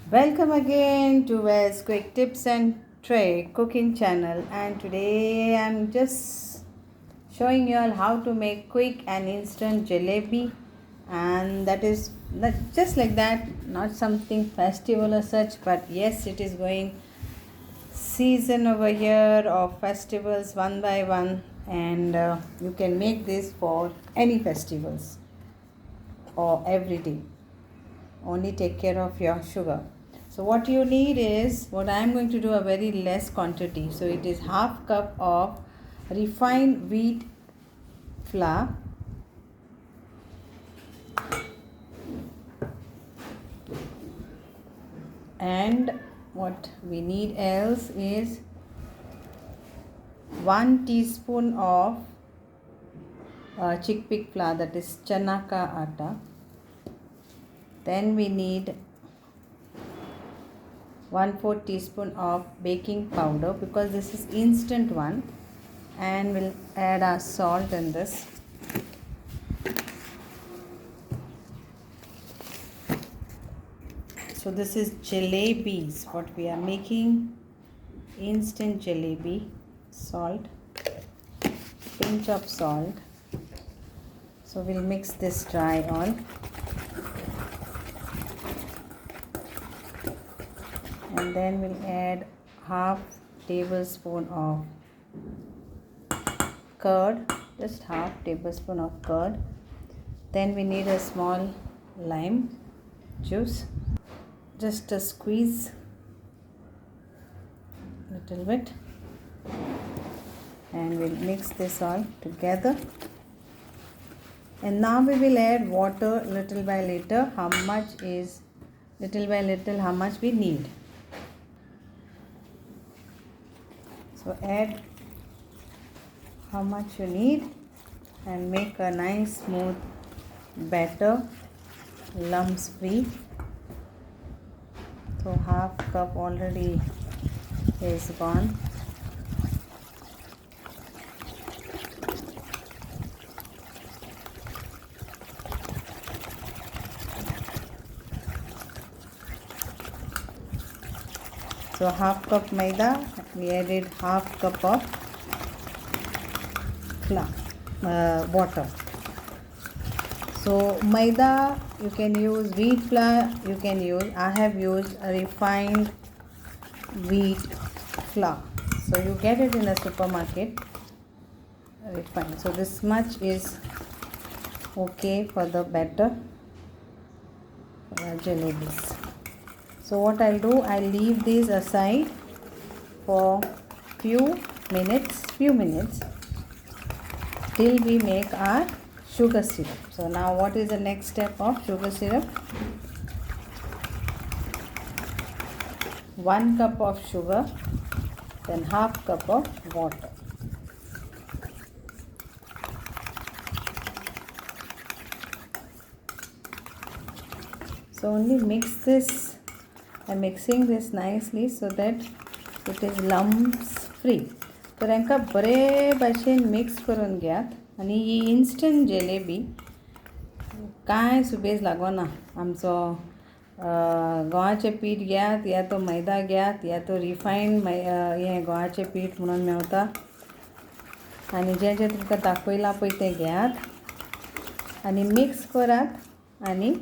Welcome again to Wes Quick Tips and Trick cooking channel, and today I'm just showing you all how to make quick and instant jalebi, and that is not just like that, not something festival or such, but yes, it is going season over here of festivals one by one, and you can make this for any festivals or every day. Only take care of your sugar. So what you need is, what I am going to do a very less quantity, so it is half cup of refined wheat flour, and what we need else is 1 teaspoon of chickpea flour, that is chana ka atta. Then we need 1/4 teaspoon of baking powder, because this is instant one, and we'll add our salt in this. So this is jalebis, what we are making, instant jalebi. Salt, pinch of salt. So we'll mix this dry all. And then we'll add half tablespoon of curd, just half tablespoon of curd. Then we need a small lime juice, just a squeeze, little bit, and we'll mix this all together. And now we will add water little by little, how much is little by little how much we need. So add how much you need and make a nice smooth batter, lumps free. So half cup already is gone. So half cup maida, we added half cup of water. So maida, you can use wheat flour, you can use, I have used a refined wheat flour. So you get it in a supermarket, refined. So this much is okay for the batter for our jalebis. So what I'll do, I'll leave these aside for few minutes till we make our sugar syrup. So now what is the next step of sugar syrup? 1 cup of sugar, then half cup of water. So only mix this. I'm mixing this nicely so that it is lumps free. तर हांकां बरे भाशेन mix करून घेयात आनी ही instant jalebi कांय सुबेज लागोना. आमचो गव्हाचें पीठ घेयात, या तो मैदा घेयात, या तो रिफायंड हें गव्हाचें पीठ म्हणून मेवता, आनी जें जें तुमकां दाखयलां पळय तें घेयात आनी मिक्स करात आनी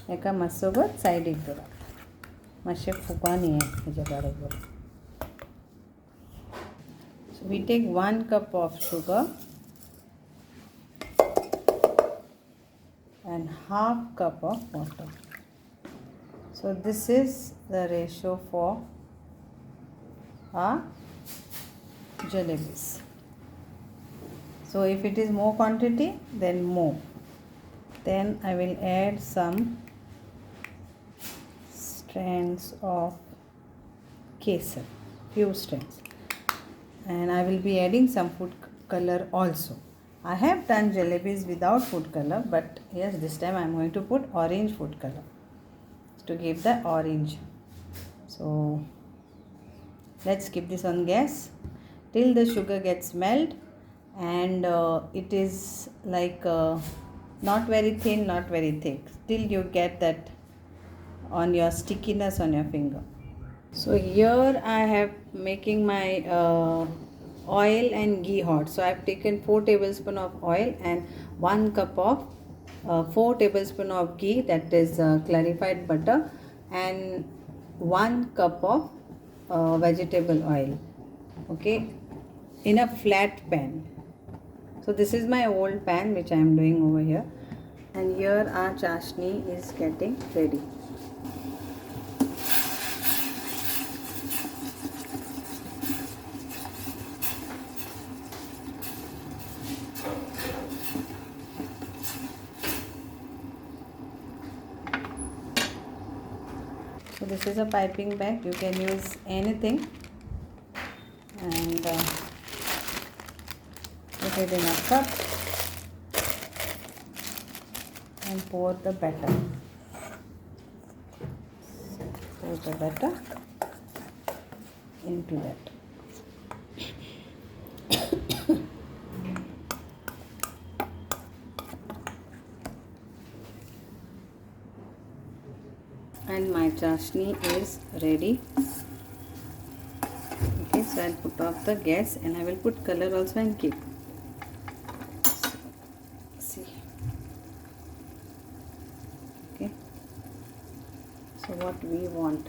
एका मातसो गो सायडीक दवरात, मातशें फुगोन हें हेजे बरोबर. So we take 1 cup of sugar and half cup of water. So this is the ratio for our jalebis. So if it is more quantity, then more. Then I will add some strands of kesar, few strands, and I will be adding some food color also. I have done jalebis without food color, but yes, this time I am going to put orange food color to give the orange. So let's keep this on gas till the sugar gets melt, and it is like not very thin, not very thick, till you get that on your stickiness on your finger. So here I have making my oil and ghee hot. So I have taken 4 tablespoon of oil and 1 cup of 4 tablespoon of ghee, that is clarified butter, and 1 cup of vegetable oil. Okay, in a flat pan. So this is my old pan which I am doing over here, and here our chashni is getting ready. So this is a piping bag, you can use anything, and put it in a cup and pour the batter. Pour the batter into that. And my chashni is ready. Okay, so I'll put off the gas and I will put color also and keep. See. Okay. So what we want.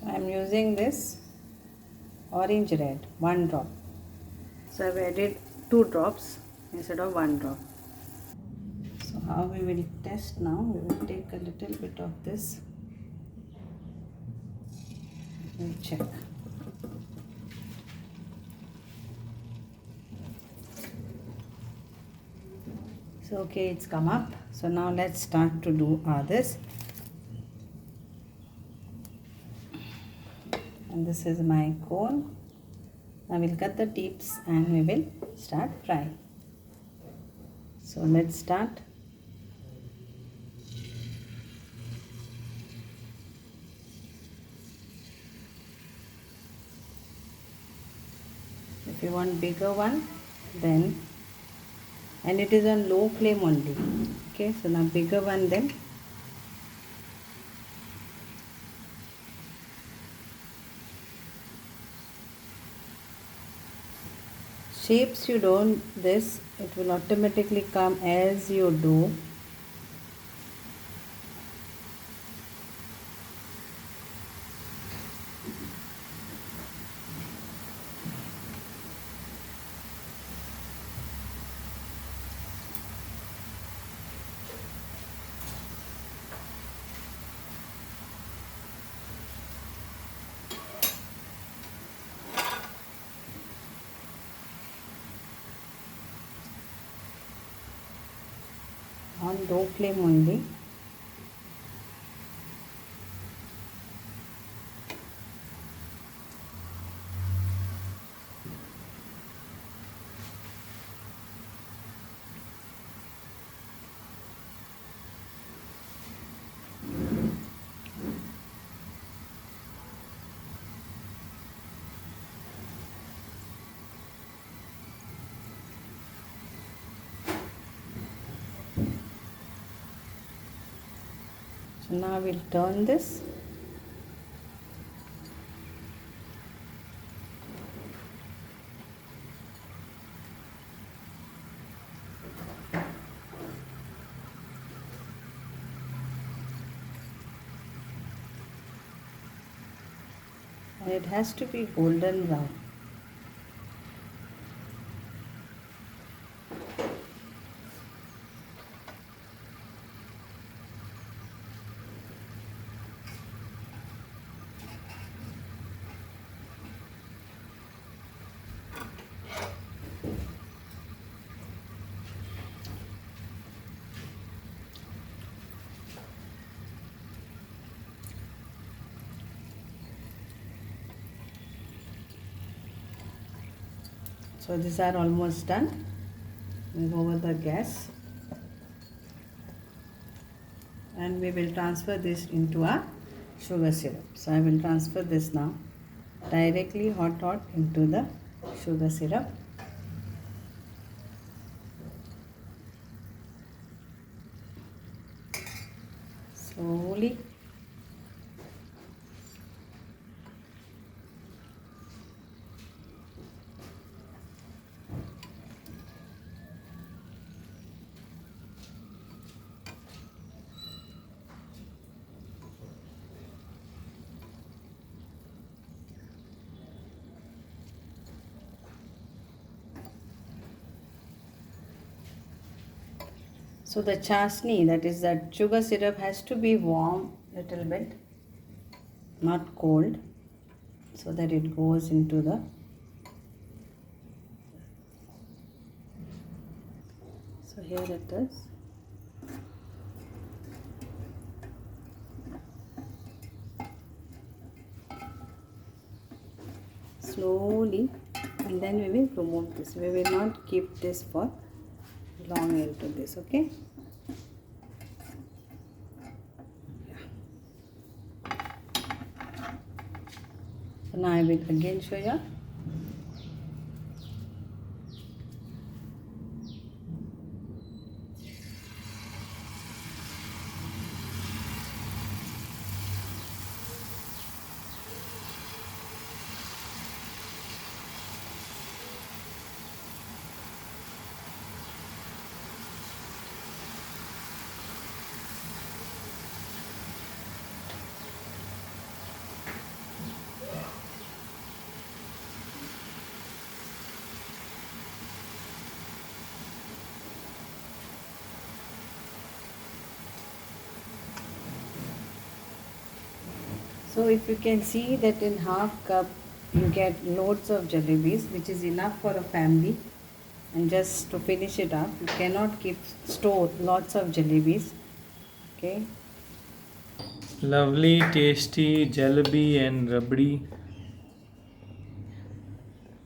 I am using this orange red, 1 drop. So I have added 2 drops instead of 1 drop. So how we will test now, we will take a little bit of this. We'll check. So okay, it's come up. So now let's start to do this. And this is my cone. I will cut the tips and we will start frying. So let's start. If you want bigger one, then, and it is on low flame only. Okay, so now bigger one then. Shapes you don't this, it will automatically come as you do. On low flame only. So now we'll turn this. And it has to be golden brown. So these are almost done. We'll go over the gas and we will transfer this into our sugar syrup. So I will transfer this now directly hot into the sugar syrup. Slowly. So the chasni, that is that sugar syrup, has to be warm little bit, not cold, so that it goes into the so here it is. Slowly, and then we will remove this. We will not keep this for long into this, okay? So now I will again show you. So if you can see that in half cup you get loads of jalebis, which is enough for a family. And just to finish it up, you cannot store lots of jalebis. Okay. Lovely, tasty jalebi and rabdi.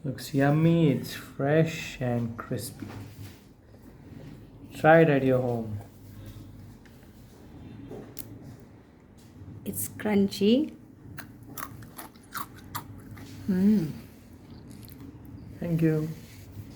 Looks yummy, it's fresh and crispy. Try it at your home. It's crunchy. Thank you.